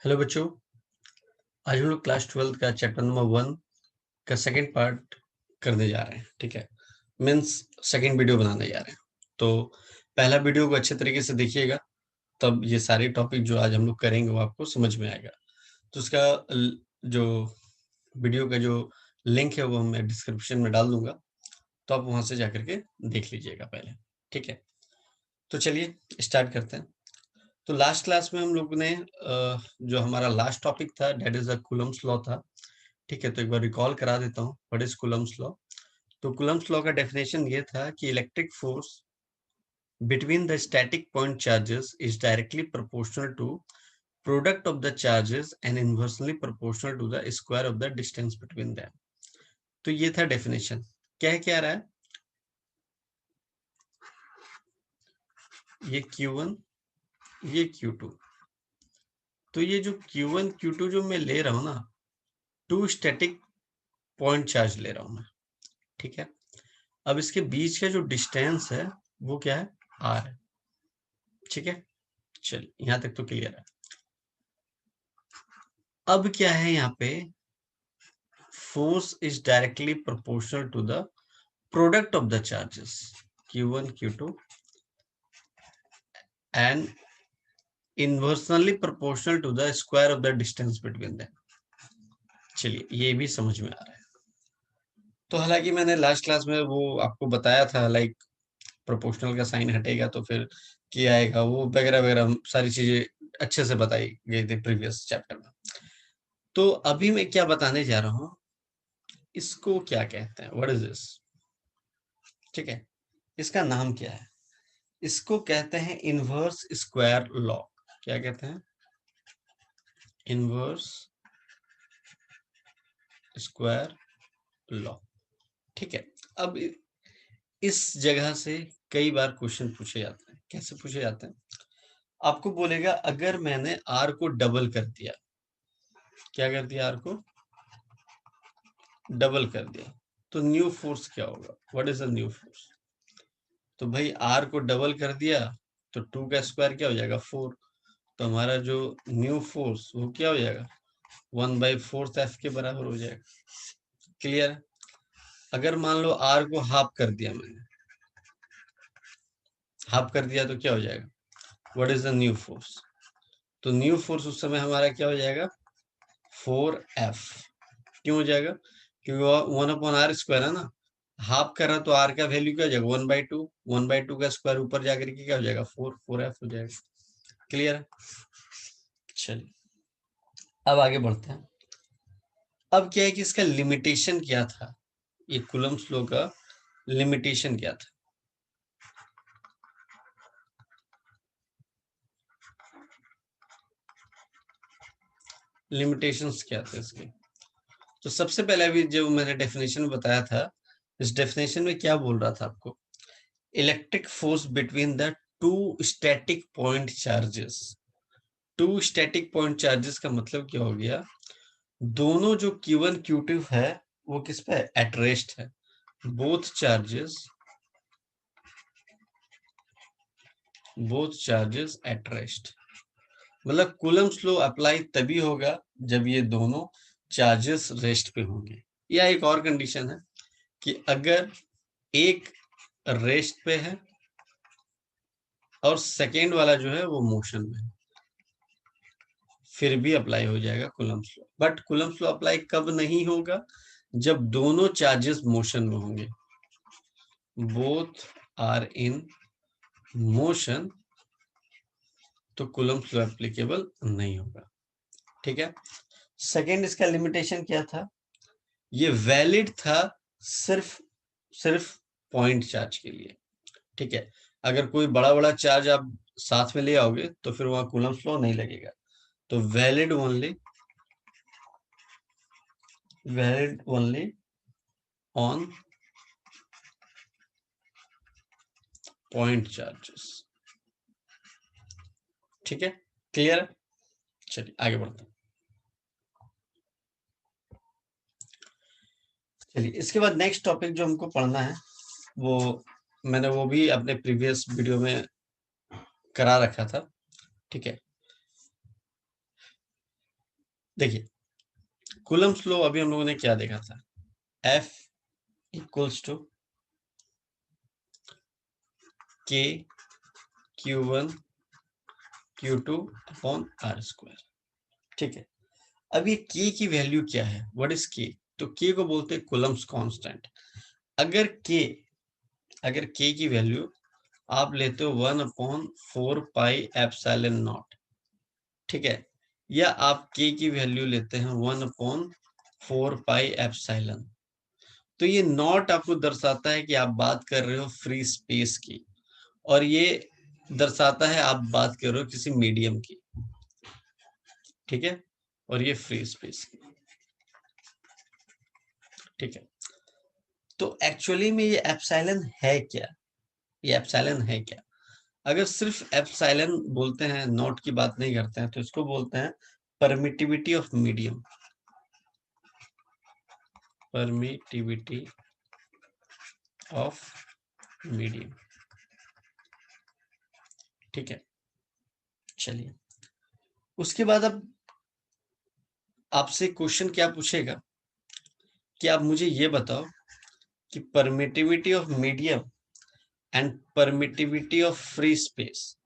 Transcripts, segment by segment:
Hello बच्चों, आज हम लोग क्लास 12 का चैप्टर नंबर 1 का सेकंड पार्ट करने जा रहे हैं। ठीक है, मीन्स सेकंड वीडियो बनाने जा रहे हैं। तो पहला वीडियो को अच्छे तरीके से देखिएगा, तब ये सारे टॉपिक जो आज हम लोग करेंगे वो आपको समझ में आएगा। तो उसका जो वीडियो का जो लिंक है वो मैं डिस्क्रिप्शन में डाल दूंगा, तो आप वहां से जाकर के देख लीजिएगा पहले। ठीक है, तो चलिए स्टार्ट करते हैं। तो लास्ट क्लास में हम लोग ने जो हमारा लास्ट टॉपिक था that is the Coulomb's law था। ठीक है, तो एक बार रिकॉल करा देता हूँ व्हाट इज कूलम्स लॉ। तो कूलम्स लॉ का डेफिनेशन ये था कि electric force between the static point charges is directly proportional to product of the charges and inversely proportional to the square of the distance between them. तो ये था definition. क्या रहा है, ये Q1 ये Q2। तो ये जो Q1 Q2 जो मैं ले रहा हूँ ना, टू स्टैटिक पॉइंट चार्ज ले रहा हूँ मैं। ठीक है, अब इसके बीच का जो डिस्टेंस है वो क्या है, R है। ठीक है, चलिए यहां तक तो क्लियर है। अब क्या है यहाँ पे, force is directly proportional to the product of the charges Q1 Q2 and inversely proportional to the square of the distance between them. चलिए ये भी समझ में आ रहा है। तो हालांकि मैंने लास्ट क्लास में वो आपको बताया था, लाइक प्रोपोर्शनल का साइन हटेगा तो फिर क्या आएगा, वो वगैरह वगैरह सारी चीजें अच्छे से बताई गई थी प्रीवियस चैप्टर में। तो अभी मैं क्या बताने जा रहा हूँ, इसको क्या कहते हैं, व्हाट इज दिस। ठीक है, इसका नाम क्या है, इसको कहते हैं इनवर्स स्क्वायर लॉ। क्या कहते हैं, इनवर्स स्क्वायर लॉ। ठीक है, अब इस जगह से कई बार क्वेश्चन पूछे जाते हैं। कैसे पूछे जाते हैं, आपको बोलेगा अगर मैंने आर को डबल कर दिया, क्या कर दिया, आर को डबल कर दिया, तो न्यू फोर्स क्या होगा, what is the new force. तो भाई आर को डबल कर दिया तो 2 का स्क्वायर क्या हो जाएगा, 4। तो हमारा जो न्यू फोर्स वो क्या हो जाएगा, 1/4 एफ के बराबर हो जाएगा। क्लियर है। अगर मान लो आर को हाफ कर दिया मैंने, हाफ कर दिया तो क्या हो जाएगा, what is the new force. तो न्यू फोर्स उस समय हमारा क्या हो जाएगा, 4F। क्यों हो जाएगा, क्योंकि वो 1/r स्क्वायर है ना, हाफ कर रहा तो आर का वैल्यू क्या हो जाएगा, 1/2। 1/2 का स्क्वायर ऊपर जाकर के क्या हो जाएगा, 4F हो जाएगा। क्लियर है। चलिए अब आगे बढ़ते हैं। अब क्या है कि इसका लिमिटेशन क्या था, ये कूलम्स लॉ का लिमिटेशन क्या था। लिमिटेशंस क्या थे इसके। तो सबसे पहले अभी जो मैंने डेफिनेशन बताया था, इस डेफिनेशन में क्या बोल रहा था आपको, electric force between the two static point charges. Two static point charges का मतलब क्या हो गया, दोनों जो Q1 Q2 है वो किस पे एट रेस्ट है, बोथ चार्जेस एट रेस्ट। मतलब कूलम्स लॉ अप्लाई तभी होगा जब ये दोनों चार्जेस रेस्ट पे होंगे। या एक और कंडीशन है कि अगर एक रेस्ट पे है और सेकेंड वाला जो है वो मोशन में है, फिर भी अप्लाई हो जाएगा Coulomb's law. But Coulomb's law apply कब नहीं होगा, जब दोनों चार्जेस मोशन में होंगे, बोथ आर इन मोशन, तो कूलम्स लॉ एप्लीकेबल नहीं होगा। ठीक है, सेकेंड इसका लिमिटेशन क्या था, ये वैलिड था सिर्फ सिर्फ पॉइंट चार्ज के लिए। ठीक है, अगर कोई बड़ा बड़ा चार्ज आप साथ में ले आओगे तो फिर वहां कूलम्स लॉ नहीं लगेगा। तो valid only on point charges. ठीक है, क्लियर है। चलिए आगे बढ़ते हैं। चलिए इसके बाद नेक्स्ट टॉपिक जो हमको पढ़ना है, वो मैंने वो भी अपने प्रीवियस वीडियो में करा रखा था। ठीक है, देखिए कूलम्स लॉ अभी हम लोगों ने क्या देखा था, F equals to K Q1 Q2 upon R square. ठीक है, अब ये K की वैल्यू क्या है, व्हाट इज K? तो K को बोलते हैं कूलम्स कांस्टेंट। अगर K की वैल्यू आप लेते हो 1/4 पाई एप्सिलॉन नॉट, ठीक है, या आप K की वैल्यू लेते हैं 1/4 पाई एप्सिलॉन, तो ये नॉट आपको दर्शाता है कि आप बात कर रहे हो फ्री स्पेस की, और ये दर्शाता है आप बात कर रहे हो किसी मीडियम की, ठीक है, और ये फ्री स्पेस की, ठीक है। तो एक्चुअली में ये एप्सिलॉन है क्या, ये एप्सिलॉन है क्या? अगर सिर्फ एप्सिलॉन बोलते हैं, नॉट की बात नहीं करते हैं, तो इसको बोलते हैं permittivity of medium, permittivity of medium, ठीक है। चलिए, उसके बाद अब आपसे क्वेश्चन क्या पूछेगा कि आप मुझे ये बताओ कि permittivity of medium and permittivity of free space,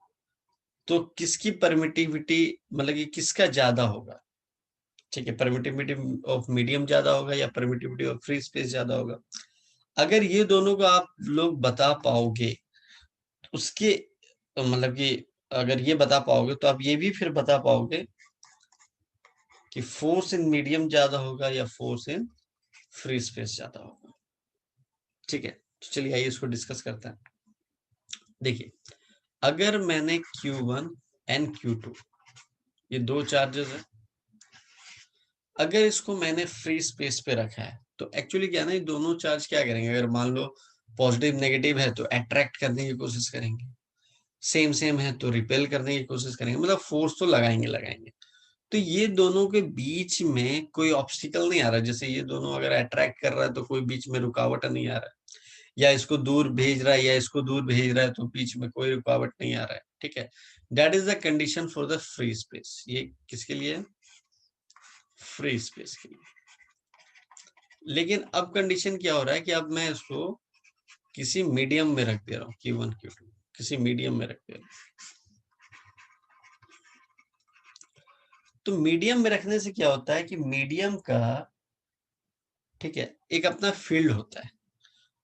तो किसकी परमिटिविटी, मतलब कि किसका ज्यादा होगा, ठीक है, परमिटिविटी ऑफ मीडियम ज्यादा होगा या परमिटिविटी ऑफ फ्री स्पेस ज्यादा होगा? अगर ये दोनों को आप लोग बता पाओगे, उसके मतलब कि अगर ये बता पाओगे तो आप ये भी फिर बता पाओगे कि फोर्स इन मीडियम ज्यादा होगा या फोर्स इन फ्री स्पेस ज्यादा होगा, ठीक है। तो चलिए आइए इसको डिस्कस करते हैं। देखिए, अगर मैंने Q1 एंड Q2 ये दो चार्जेस है, अगर इसको मैंने फ्री स्पेस पे रखा है, तो एक्चुअली क्या ना, ये दोनों चार्ज क्या करेंगे, अगर मान लो पॉजिटिव नेगेटिव है तो अट्रैक्ट करने की कोशिश करेंगे, सेम सेम है तो रिपेल करने की कोशिश करेंगे, मतलब फोर्स तो लगाएंगे। तो ये दोनों के बीच में कोई ऑब्स्टिकल नहीं आ रहा, जैसे ये दोनों अगर अट्रैक्ट कर रहा है तो कोई बीच में रुकावट नहीं आ रहा है, या इसको दूर भेज रहा है या इसको दूर भेज रहा है तो बीच में कोई रुकावट नहीं आ रहा है, ठीक है। That is the condition for the free space. ये किसके लिए? फ्री स्पेस के लिए। लेकिन अब कंडीशन क्या हो रहा है कि अब मैं इसको किसी मीडियम में रख दे रहा हूँ, Q1 Q2 किसी मीडियम में रख दे रहा हूँ। तो मीडियम में रखने से क्या होता है कि मीडियम का, ठीक है, एक अपना फील्ड होता है,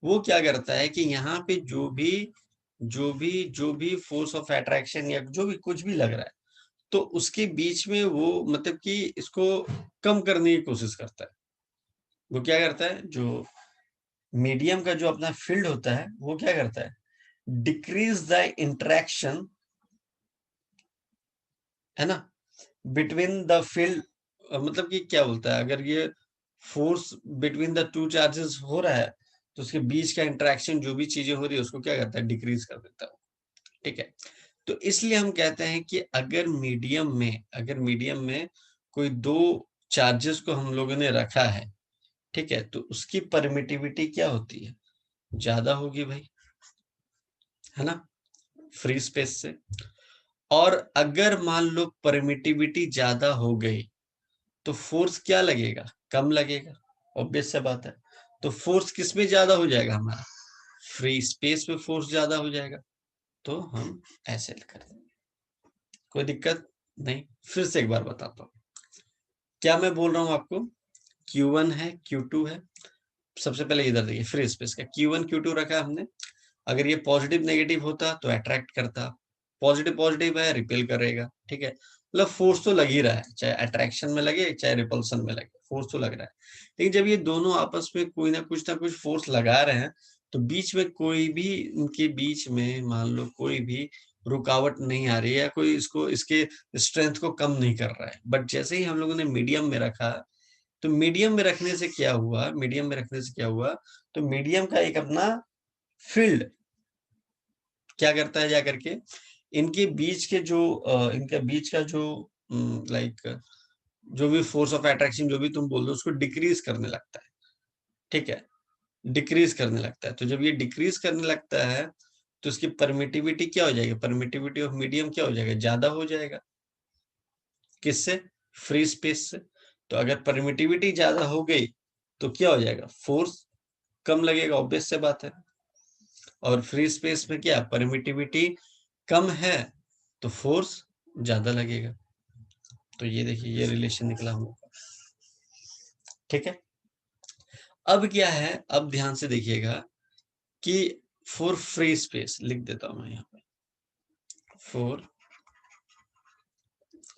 वो क्या करता है कि यहाँ पे जो भी फोर्स ऑफ अट्रैक्शन या जो भी कुछ भी लग रहा है, तो उसके बीच में वो मतलब कि इसको कम करने की कोशिश करता है। वो क्या करता है, जो मीडियम का जो अपना फील्ड होता है वो क्या करता है, डिक्रीज द इंटरेक्शन, है ना, बिटवीन द फील्ड, मतलब कि क्या बोलता है, अगर ये force between the two charges हो रहा है तो उसके बीच का इंटरेक्शन जो भी चीजें हो रही है उसको क्या करता है, डिक्रीज कर देता है, ठीक है। तो इसलिए हम कहते हैं कि अगर मीडियम में कोई दो चार्जेस को हम लोगों ने रखा है, ठीक है, तो उसकी परमिटिविटी क्या होती है, ज्यादा होगी भाई, है ना, फ्री स्पेस से। और अगर मान लो परमिटिविटी ज्यादा हो गई तो फोर्स क्या लगेगा, कम लगेगा, ऑब्वियस सा बात है। तो फोर्स किस में ज्यादा हो जाएगा हमारा, फ्री स्पेस में फोर्स ज्यादा हो जाएगा, तो हम ऐसे कर देंगे, कोई दिक्कत नहीं। फिर से एक बार बताता हूँ क्या मैं बोल रहा हूँ आपको। Q1 है, Q2 है, सबसे पहले इधर देखिए फ्री स्पेस का Q1 Q2 रखा हमने, अगर ये पॉजिटिव नेगेटिव होता तो अट्रैक्ट करता, पॉजिटिव पॉजिटिव है रिपेल करेगा, ठीक है, मतलब फोर्स तो लग ही रहा है, चाहे अट्रैक्शन में लगे चाहे रिपल्सन में लगे, फोर्स तो लग रहा है। लेकिन जब ये दोनों आपस में कोई ना कुछ फोर्स लगा रहे हैं, तो बीच में कोई भी, इनके बीच में मान लो कोई भी रुकावट नहीं आ रही है, कोई इसको इसके स्ट्रेंथ को कम नहीं कर रहा है। बट जैसे ही हम लोगों ने मीडियम में रखा, तो मीडियम में रखने से क्या हुआ, तो मीडियम का एक अपना फील्ड क्या करता है, जा करके इनके बीच के जो इनके बीच का जो लाइक जो भी फोर्स ऑफ अट्रैक्शन जो भी तुम बोल दो उसको डिक्रीज करने लगता है, ठीक है, डिक्रीज करने लगता है। तो जब ये डिक्रीज करने लगता है तो उसकी परमिटिविटी क्या हो जाएगी, परमिटिविटी ऑफ मीडियम क्या हो जाएगा, ज्यादा हो जाएगा, किससे, फ्री स्पेस से। तो अगर परमिटिविटी ज्यादा हो गई तो क्या हो जाएगा, फोर्स कम लगेगा, ऑब्वियस से बात है। और फ्री स्पेस में क्या, परमिटिविटी कम है तो फोर्स ज्यादा लगेगा। तो ये देखिए, ये रिलेशन निकला हम लोग का, ठीक है। अब क्या है, अब ध्यान से देखिएगा कि फॉर फ्री स्पेस लिख देता हूं मैं यहाँ पे, फॉर,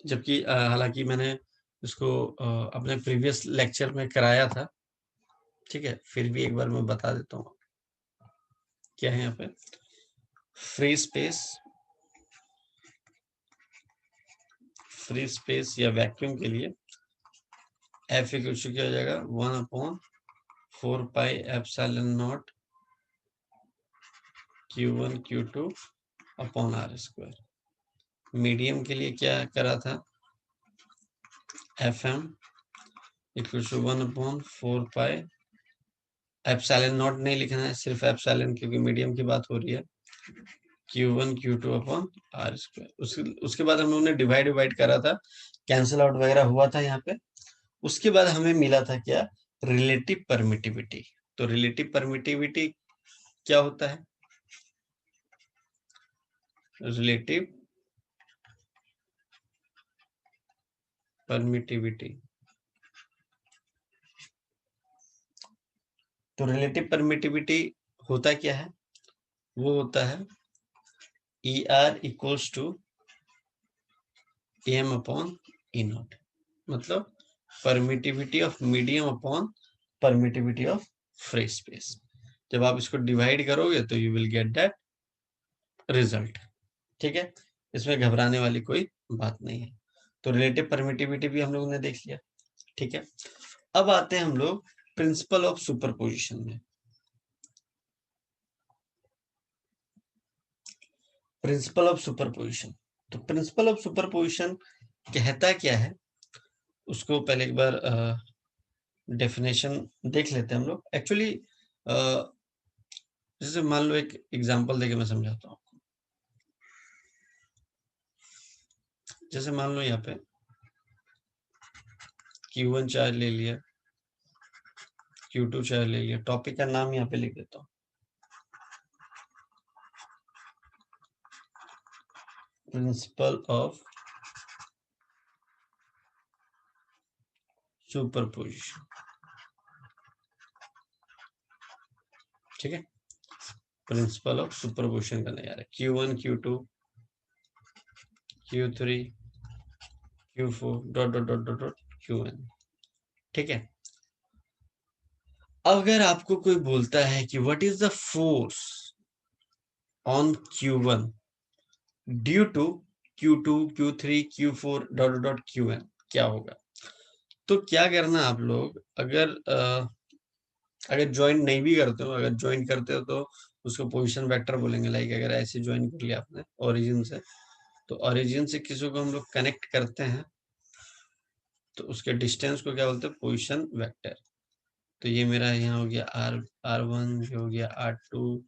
जबकि हालांकि मैंने इसको अपने प्रीवियस लेक्चर में कराया था, ठीक है, फिर भी एक बार मैं बता देता हूँ क्या है यहाँ पे। फ्री स्पेस, फ्री स्पेस या वैक्यूम के लिए एफ इक्वल टू क्या हो जाएगा, 1/4 pi epsilon naught Q1 Q2 upon R square. Medium के लिए क्या करा था, F M equal to 1/4 pi, epsilon naught नहीं लिखना है, सिर्फ एप्सिलॉन, क्योंकि मीडियम की बात हो रही है, Q1 Q2 upon R square. उसके बाद हम लोगों ने डिवाइड करा था, कैंसिल आउट वगैरह हुआ था यहाँ पे। उसके बाद हमें मिला था क्या, रिलेटिव परमिटिविटी। तो रिलेटिव परमिटिविटी क्या होता है, रिलेटिव परमिटिविटी। तो रिलेटिव परमिटिविटी होता क्या है, वो होता है ER equals to AM upon E naught, मतलब permittivity of medium upon permittivity of free space. जब आप इसको डिवाइड करोगे तो you will get that result, ठीक है। इसमें घबराने वाली कोई बात नहीं है। तो रिलेटिव परमिटिविटी भी हम लोगों ने देख लिया, ठीक है। अब आते हैं हम लोग प्रिंसिपल ऑफ सुपरपोजिशन में। प्रिंसिपल ऑफ सुपरपोजिशन, तो प्रिंसिपल ऑफ सुपरपोजिशन कहता क्या है, उसको पहले एक बार डेफिनेशन देख लेते हैं हम लोग। एक्चुअली जैसे मान लो, एक एग्जांपल देके मैं समझाता हूँ आपको। जैसे मान लो यहाँ पे Q1 चार्ज ले लिया, Q2 चार्ज ले लिया, टॉपिक का नाम यहाँ पे लिख देता हूँ, प्रिंसिपल ऑफ सुपरपोजिशन, ठीक है। प्रिंसिपल ऑफ सुपरपोजिशन करने जा रहे हैं, Q1 Q2 Q3 Q4 dot dot dot dot dot Qn, ठीक है। अगर आपको कोई बोलता है कि what is the force on Q1 due to Q2 Q3 Q4 dot dot Qn, क्या होगा। तो क्या करना आप लोग, अगर ज्वाइन नहीं भी करते हो, अगर ज्वाइन करते हो तो उसको पोजीशन वेक्टर बोलेंगे। लाइक अगर ऐसे ज्वाइन कर लिया आपने ओरिजिन से, तो ओरिजिन से किसी को हम लोग कनेक्ट करते हैं तो उसके डिस्टेंस को क्या बोलते हैं, पोजीशन वेक्टर। तो ये मेरा यहाँ हो गया R1, ये हो गया R2,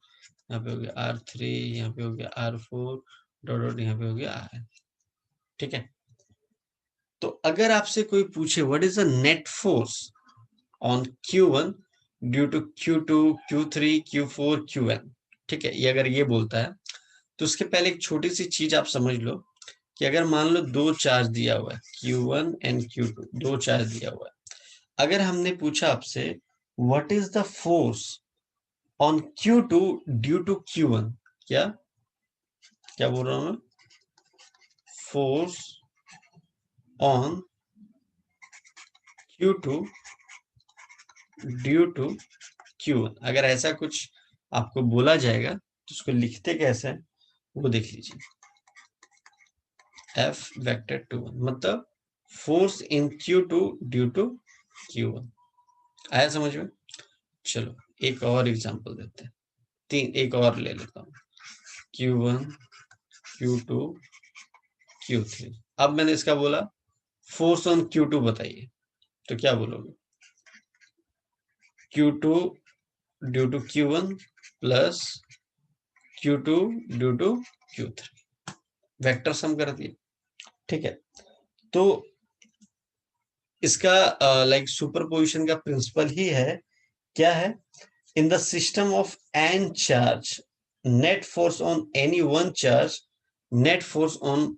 यहाँ पे हो गया R3, यहाँ पे हो गया R4 डॉट डॉट, यहाँ पे हो गया Rn, ठीक है। तो अगर आपसे कोई पूछे what is the net force on Q1 due to Q2 Q3 Q4 Qn, ठीक है, ये अगर ये बोलता है तो उसके पहले एक छोटी सी चीज आप समझ लो कि अगर मान लो दो चार्ज दिया हुआ है Q1 एंड Q2, दो चार्ज दिया हुआ है। अगर हमने पूछा आपसे what is the force on Q2 due to Q1, क्या क्या बोल रहा हूं मैं, force on Q2 due to Q1, अगर ऐसा कुछ आपको बोला जाएगा तो उसको लिखते कैसे हैं वो देख लीजिए। F वेक्टर 2 मतलब force in Q2 due to Q1, आया समझ में। चलो एक और एग्जांपल देते हैं, एक और ले लेता हूँ, Q1 Q2 Q3। अब मैंने इसका बोला फोर्स ऑन Q2 बताइए, तो क्या बोलोगे, Q2 due to Q1 plus Q2 due to Q3, vector sum कर दिए, ठीक है। तो इसका लाइक सुपरपोजिशन का प्रिंसिपल ही है, क्या है, in the system of n charge net force on any one charge, net force on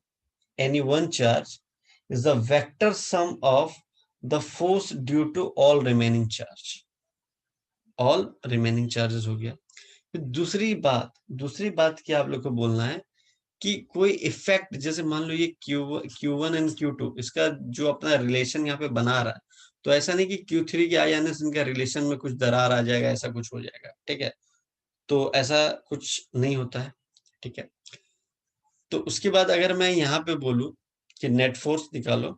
any one charge is the vector sum of the force due to all remaining charge. all remaining charges हो गया। फिर दूसरी बात क्या आप लोग को बोलना है कि कोई इफेक्ट, जैसे मान लो ये Q1 एंड Q2, इसका जो अपना रिलेशन यहाँ पे बना रहा है, तो ऐसा नहीं कि Q3 के आ जाने से इनका रिलेशन में कुछ दरार आ जाएगा, ऐसा कुछ हो जाएगा, ठीक है, तो ऐसा कुछ नहीं होता है, ठीक है। तो उसके बाद अगर मैं यहाँ पे बोलूं कि नेट फोर्स निकालो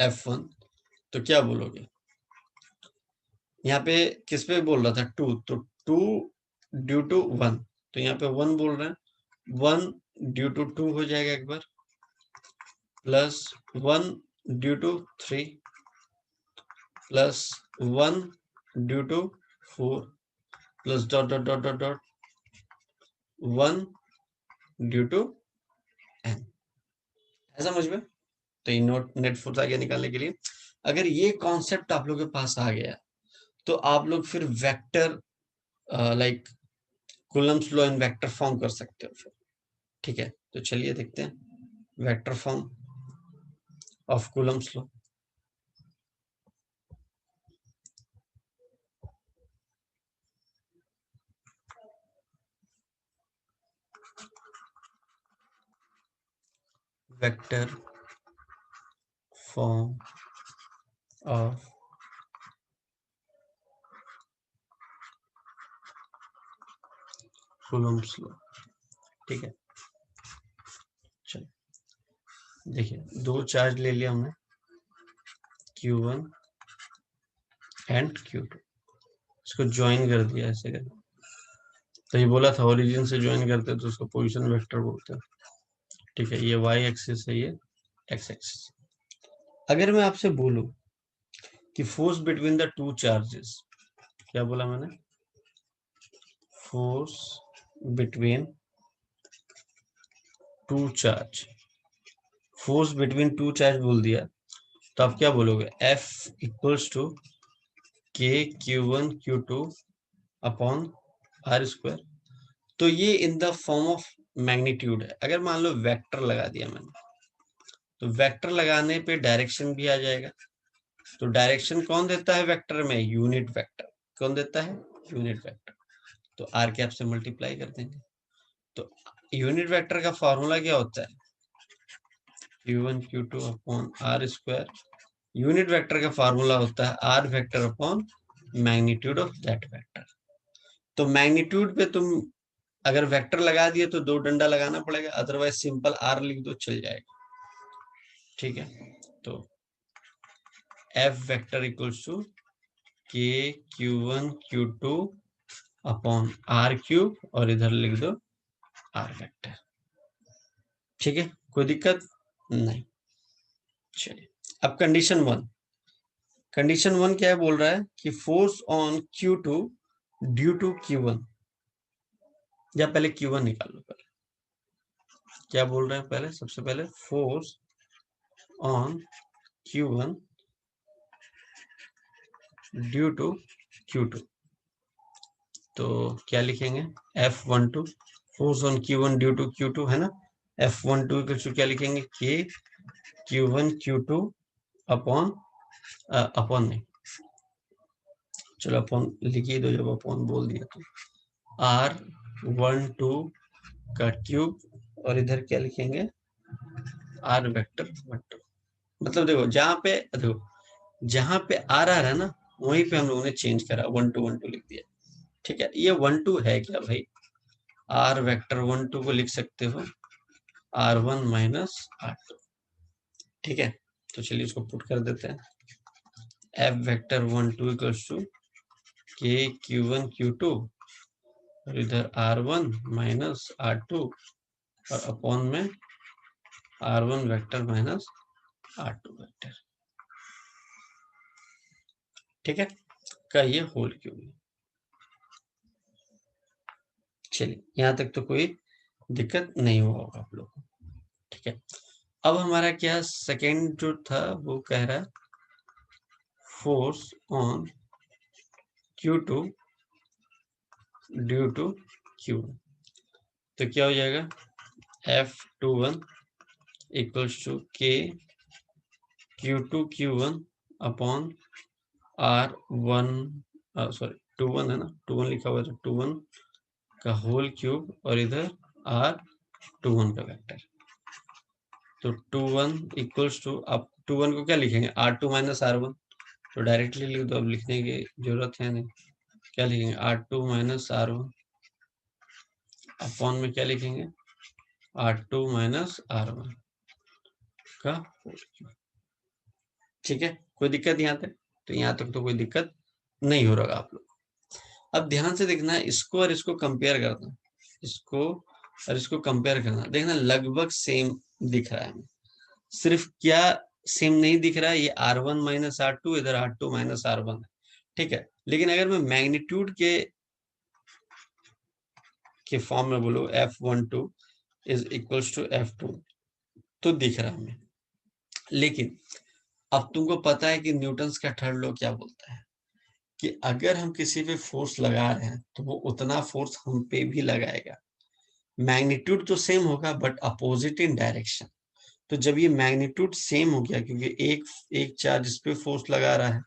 F1, तो क्या बोलोगे, यहाँ पे किस पे बोल रहा था, 2, तो 2 ड्यू टू 1, तो यहाँ पे 1 बोल रहे हैं, 1 ड्यू टू 2 हो जाएगा एक बार, plus 1 due to 3, plus 1 due to 4, plus dot dot dot dot dot 1 due to n। ऐसा समझ में? तो ये नेट फोर्स आगे निकालने के लिए अगर ये कॉन्सेप्ट आप लोगों के पास आ गया, तो आप लोग फिर vector like Coulomb's law in vector form कर सकते हो फिर, ठीक है। तो चलिए देखते हैं vector form of Coulomb's law. Vector form of Coulomb's law, ठीक है। चलो देखिए, दो चार्ज ले लिया हमने, Q1 एंड Q2, इसको ज्वाइन कर दिया ऐसे कर, तो ये बोला था ओरिजिन से ज्वाइन करते तो उसको पोजीशन वेक्टर बोलते हैं, ठीक है। ये y एक्सिस है, ये x एक्सिस। अगर मैं आपसे बोलूं कि force between the two charges, क्या बोला मैंने, force between two charge, force between two charge बोल दिया, तो आप क्या बोलोगे, F equals to K Q1 Q2 upon R square. तो ये in the form of magnitude है। अगर मान लो वेक्टर लगा दिया मैंने, तो वेक्टर लगाने पे डायरेक्शन भी आ जाएगा। तो डायरेक्शन कौन देता है वेक्टर में, यूनिट वेक्टर। कौन देता है, यूनिट वेक्टर। तो आर कैप से मल्टीप्लाई कर देंगे। तो यूनिट वेक्टर का फॉर्मूला क्या होता है, Q1 Q2 upon R square. Unit vector का फॉर्मूला होता है R vector upon magnitude of that vector. तो मैग्नीट्यूड पे तुम अगर वेक्टर लगा दिए तो दो डंडा लगाना पड़ेगा, अदरवाइज सिंपल R लिख दो चल जाएगा, ठीक है। तो F vector equals to K Q1 Q2 upon R cube, और इधर लिख दो R वेक्टर, ठीक है, कोई दिक्कत नहीं। चलिए अब कंडीशन वन क्या है, बोल रहा है कि force on Q2 due to Q1, या पहले Q1 निकाल लो। पहले क्या बोल रहे हैं, पहले सबसे पहले force on Q1 due to Q2, तो क्या लिखेंगे, F12 force on Q1 due to Q2 है ना, F12 क्या लिखेंगे, K Q1 Q2 upon upon नहीं, चलो अपॉन लिखिए दो, जब अपॉन बोल दिया तो R12 का क्यूब, और इधर क्या लिखेंगे, R वेक्टर 12। मतलब देखो जहां पे R आ रहा है ना, वहीं पे हम लोगों ने चेंज करा, 12 लिख दिया, ठीक है। ये 12 है क्या भाई, R वेक्टर 12 को लिख सकते हो R1 माइनस R2, ठीक है। तो चलिए इसको पुट कर देते हैं, F vector 12 equals to K Q1 Q2, और इधर R1 माइनस R2, और अपॉन में R1 vector minus R2 vector, ठीक है, का ये होल क्यूब। चलिए यहाँ तक तो कोई दिक्कत नहीं हुआ आप लोग को, ठीक है। अब हमारा क्या सेकेंड जो था वो कह रहा है force on Q2 due to Q, तो क्या हो जाएगा F21 equals to K Q2 Q1 upon R1, sorry 21 है ना, 21 लिखा हुआ है, तो 21 का होल क्यूब और इधर R21 का वेक्टर, तो 21 इक्वल्स टू, अब 21 को क्या लिखेंगे R2 माइनस R1, तो डायरेक्टली लिख दो, अब लिखने की जरूरत है नहीं, क्या लिखेंगे R2 माइनस R1 अपॉन में क्या लिखेंगे R2 माइनस R1 का होल क्यूब। ठीक है, कोई दिक्कत यहाँ तक? तो यहाँ तक तो कोई दिक्कत नहीं हो रहा आप लोग। अब ध्यान से देखना, इसको और इसको कंपेयर करना, इसको और इसको कंपेयर करना, देखना लगभग सेम दिख रहा है हमें। सिर्फ क्या सेम नहीं दिख रहा है, ये R1 माइनस R2, इधर R2 माइनस R1 है, ठीक है। लेकिन अगर मैं मैग्नीट्यूड के फॉर्म में बोलूं F12 is equals to F2, तो दिख रहा है हमें। लेकिन अब तुमको पता है कि न्यूटन्स का थर्ड लॉ क्या बोलता है कि अगर हम किसी पे फोर्स लगा रहे हैं तो वो उतना फोर्स हम पे भी लगाएगा। मैग्नीट्यूड तो सेम होगा बट अपोजिट इन डायरेक्शन। तो जब ये मैग्नीट्यूड सेम हो गया, क्योंकि एक चार्ज इस पे फोर्स लगा रहा है,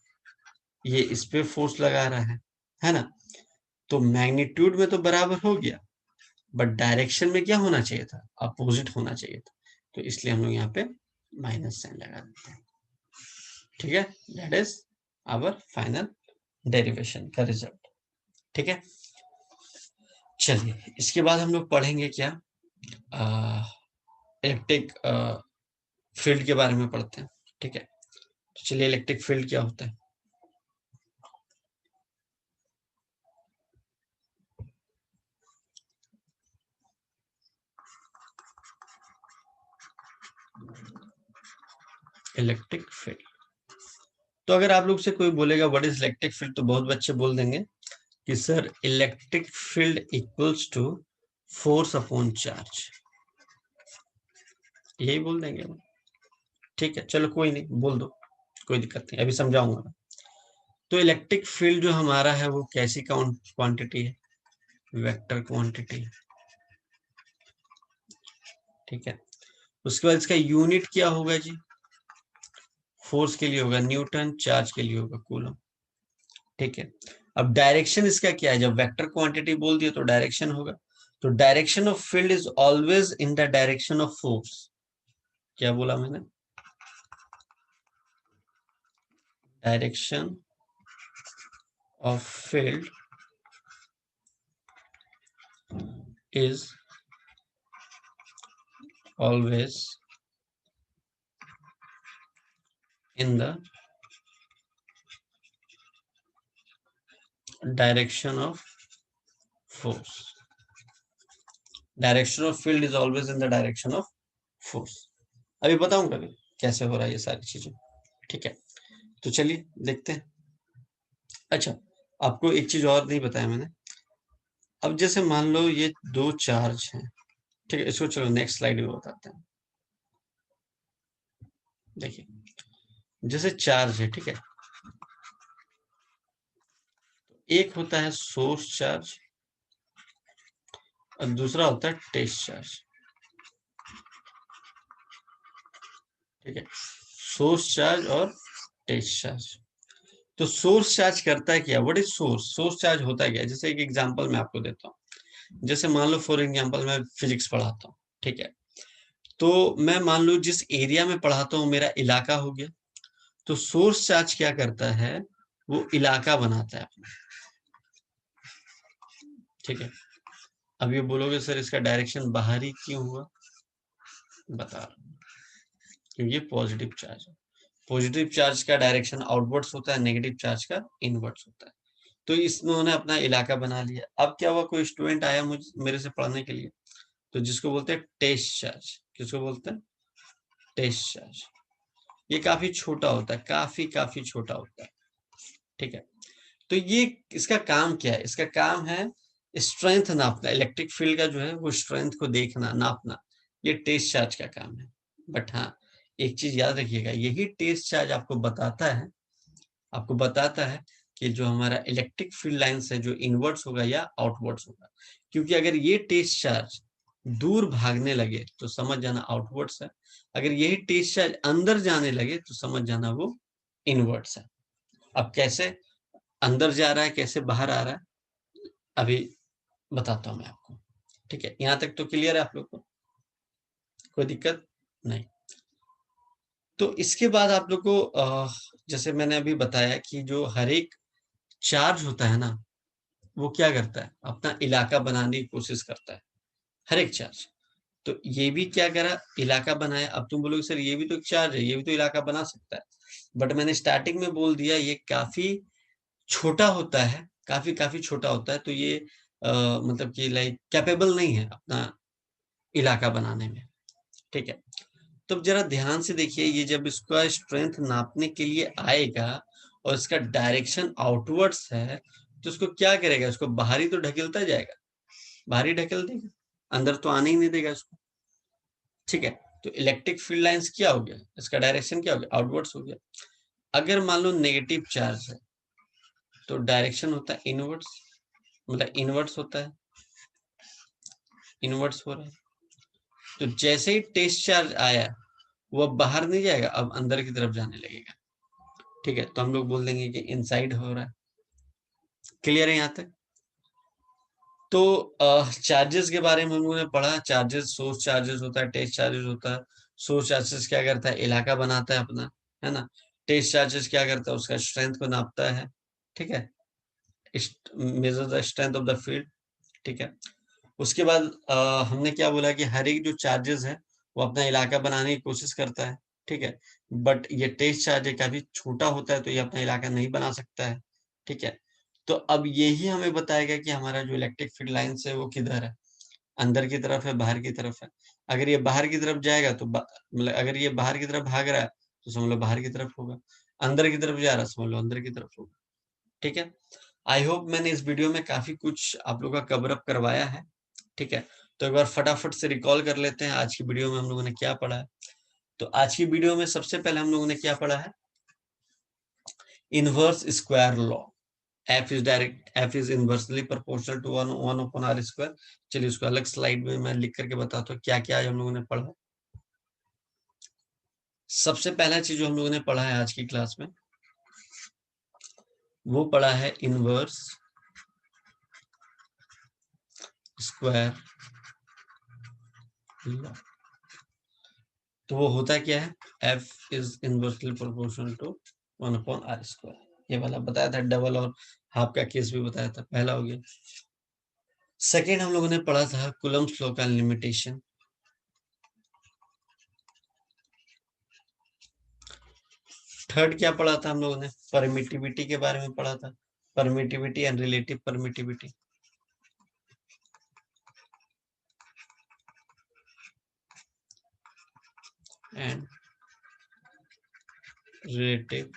ये इस पे फोर्स लगा रहा है ना, तो मैग्नीट्यूड में तो बराबर हो गया, बट डायरेक्शन में क्या होना चाहिए था, अपोजिट होना चाहिए था। तो इसलिए हम लोग यहाँ पे माइनस साइन लगा देते हैं। ठीक है, that is our final derivation का रिजल्ट। ठीक है, चलिए इसके बाद हम लोग पढ़ेंगे क्या, इलेक्ट्रिक फील्ड के बारे में पढ़ते हैं। ठीक है, तो चलिए इलेक्ट्रिक फील्ड क्या होता है। इलेक्ट्रिक फील्ड, तो अगर आप लोग से कोई बोलेगा व्हाट इज इलेक्ट्रिक फील्ड, तो बहुत बच्चे बोल देंगे कि sir electric field equals to force upon charge, यही बोल देंगे। ठीक है, चलो कोई नहीं, बोल दो, कोई दिक्कत नहीं, अभी समझाऊंगा। तो इलेक्ट्रिक फील्ड जो हमारा है वो कैसी क्वांटिटी है, वेक्टर क्वांटिटी। ठीक है, उसके बाद इसका यूनिट क्या होगा जी, फोर्स के लिए होगा न्यूटन, चार्ज के लिए होगा कूलम। ठीक है, अब डायरेक्शन इसका क्या है, जब वेक्टर क्वांटिटी बोल दिया तो डायरेक्शन होगा, तो direction of field is always in the direction of force. क्या बोला मैंने, direction of field is always in the direction of force. Direction of field is always in the direction of force. अभी बताऊंगा अभी कैसे हो रहा है ये सारी चीजें। ठीक है, तो चलिए देखते हैं। अच्छा, आपको एक चीज और नहीं बताया मैंने। अब जैसे मान लो ये दो चार्ज हैं, ठीक है, इसको चलो नेक्स्ट स्लाइड में बताते हैं। देखिए, जैसे चार्ज है, ठीक है, एक होता है सोर्स चार्ज और दूसरा होता है टेस्ट चार्ज। ठीक है, सोर्स चार्ज और टेस्ट चार्ज। तो सोर्स चार्ज करता है क्या, what is source, source charge होता है क्या, जैसे एक एग्जांपल मैं आपको देता हूँ। जैसे मान लो फॉर एग्जांपल मैं फिजिक्स पढ़ाता हूँ, ठीक है, तो मैं मान लो जिस एरिया में पढ़ाता हूँ मेरा इलाका हो गया, तो सोर्स चार्ज क्या करता है, वो इलाका बनाता है अपना। ठीक है, अब ये बोलोगे सर इसका डायरेक्शन बाहरी क्यों हुआ, बता रहा हूँ, क्योंकि ये पॉजिटिव चार्ज है। पॉजिटिव चार्ज का डायरेक्शन आउटवर्ड्स होता है, नेगेटिव चार्ज का इनवर्ड्स होता है। तो इन्होंने अपना इलाका बना लिया। अब क्या हुआ, कोई स्टूडेंट आया मेरे से पढ़ने के लिए, तो जिसको बोलते हैं टेस्ट चार्ज, किसको बोलते हैं, टेस्ट चार्ज। ये काफी छोटा होता है, काफी काफी छोटा होता है। ठीक है, तो ये इसका काम क्या है, इसका काम है स्ट्रेंथ नापना, इलेक्ट्रिक फील्ड का जो है वो स्ट्रेंथ को देखना, नापना, ये टेस्ट चार्ज का काम है। बट हाँ, एक चीज याद रखिएगा, यही टेस्ट चार्ज आपको बताता है आपको बताता है कि जो हमारा इलेक्ट्रिक फील्ड लाइंस है जो इनवर्ट्स होगा या आउटवर्ड्स होगा, क्योंकि अगर ये टेस्ट चार्ज दूर भागने लगे तो समझ जाना आउटवर्ड्स है, अगर यही टेस्ट चार्ज अंदर जाने लगे तो समझ जाना वो इनवर्ट्स है। अब कैसे अंदर जा रहा है, कैसे बाहर आ रहा है, अभी बताता हूं मैं आपको। ठीक है, यहां तक तो क्लियर है आप लोग को, कोई दिक्कत नहीं। तो इसके बाद आप लोग को जैसे मैंने अभी बताया कि जो हर एक चार्ज होता है ना, वो क्या करता है, अपना इलाका बनाने की कोशिश करता है, हर एक चार्ज। तो ये भी क्या करा, इलाका बनाया। अब तुम बोलोगे सर ये भी तो एक चार्ज है, ये भी तो इलाका बना सकता है, बट मैंने स्टार्टिंग में बोल दिया ये काफी छोटा होता है, काफी काफी छोटा होता है, तो ये मतलब कि लाइक कैपेबल नहीं है अपना इलाका बनाने में। ठीक है, तो जरा ध्यान से देखिए, ये जब इसका स्ट्रेंथ नापने के लिए आएगा और इसका डायरेक्शन आउटवर्ड्स है, तो इसको क्या करेगा, इसको बाहरी तो ढकेलता जाएगा, बाहरी ढकेल देगा, अंदर तो आने ही नहीं देगा इसको। ठीक है, तो इलेक्ट्रिक फील्ड लाइंस क्या हो गया, इसका डायरेक्शन क्या हो गया, आउटवर्ड्स हो गया। अगर मान लो नेगेटिव चार्ज है तो डायरेक्शन होता है इनवर्ड्स, मतलब इनवर्ड्स होता है, इनवर्ड्स हो रहा है। तो जैसे ही टेस्ट चार्ज आया वो अब बाहर नहीं जाएगा, अब अंदर की तरफ जाने लगेगा। ठीक है, तो हम लोग बोल देंगे कि इनसाइड हो रहा है। क्लियर है यहाँ तक? तो चार्जेस के बारे में हम लोगों ने पढ़ा, चार्जेस, सोर्स चार्जेस होता है, टेस्ट चार्जेस होता है। सोर्स चार्जेस क्या करता है, इलाका बनाता है अपना, है ना। टेस्ट चार्जेस क्या करता है, उसका स्ट्रेंथ को नापता है। ठीक है, measure the strength of the field. ठीक है, उसके बाद हमने क्या बोला कि हर एक जो चार्जेस है वो अपना इलाका बनाने की कोशिश करता है। ठीक है, बट ये टेस्ट चार्ज है, काफी छोटा होता है, तो ये अपना इलाका नहीं बना सकता है। ठीक है, तो अब यही हमें बताएगा कि हमारा जो इलेक्ट्रिक फील्ड लाइंस है वो किधर है, अंदर की तरफ है, बाहर की तरफ है। अगर ये बाहर की तरफ जाएगा तो मतलब अगर ये बाहर की तरफ भाग रहा है तो समझ लो बाहर की तरफ होगा, अंदर की तरफ जा रहा है समझ लो अंदर की तरफ होगा। ठीक है, आई होप मैंने इस वीडियो में काफी कुछ आप लोगों का कवर अप करवाया है। ठीक है, तो एक बार फटाफट से रिकॉल कर लेते हैं आज की वीडियो में हम लोगों ने क्या पढ़ा है। तो आज की वीडियो में सबसे पहले हम लोगों ने क्या पढ़ा है, inverse square law. F is inversely proportional to one upon R square. चलिए उसको अलग स्लाइड में मैं लिख करके बताता हूँ क्या क्या आज हम लोगों ने पढ़ा। सबसे पहला चीज जो हम लोगों ने पढ़ा है आज की क्लास में, वो पढ़ा है इनवर्स स्क्वायर लॉ। तो वो होता क्या है, F is inversely proportional to one upon R square. ये वाला बताया था, डबल और हाफ का केस भी बताया था, पहला हो गया। सेकेंड हम लोगों ने पढ़ा था कूलम्स लॉ का लिमिटेशन। थर्ड क्या पढ़ा था हम लोगों ने, परमिटिविटी के बारे में पढ़ा था, permittivity and relative permittivity. And relative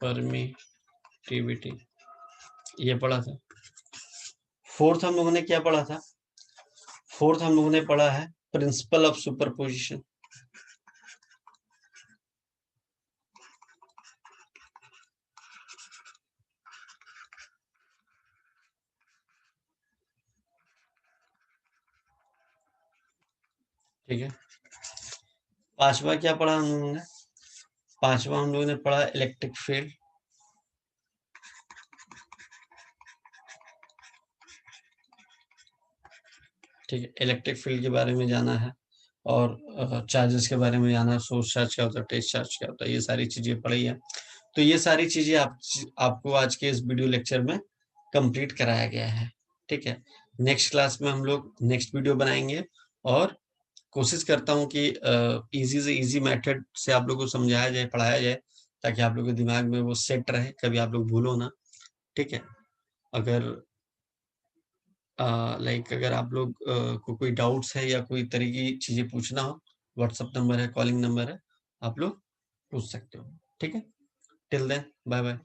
permittivity, ये पढ़ा था। फोर्थ हम लोगों ने क्या पढ़ा था, फोर्थ हम लोगों ने पढ़ा है प्रिंसिपल ऑफ सुपरपोजिशन। ठीक है, पांचवा क्या पढ़ा हम लोगों ने, पांचवा हम लोगों ने पढ़ा इलेक्ट्रिक फील्ड। ठीक है, इलेक्ट्रिक फील्ड के बारे में जाना है और चार्जेस के बारे में जाना है, सोर्स चार्ज क्या होता है, टेस्ट चार्ज क्या होता है, ये सारी चीजें पढ़ी है। तो ये सारी चीजें आपको आज के इस वीडियो लेक्चर में कंप्लीट कराया गया है। ठीक है, नेक्स्ट क्लास में हम लोग नेक्स्ट वीडियो बनाएंगे और कोशिश करता हूँ कि इजी से इजी मेथड से आप लोगों को समझाया जाए, पढ़ाया जाए, ताकि आप लोगों के दिमाग में वो सेट रहे, कभी आप लोग भूलो ना। ठीक है, अगर लाइक अगर आप लोग को कोई डाउट्स है या कोई तरह की चीजें पूछना हो, व्हाट्सएप नंबर है, कॉलिंग नंबर है, आप लोग पूछ सकते हो। ठीक है, टिल देन बाय बाय।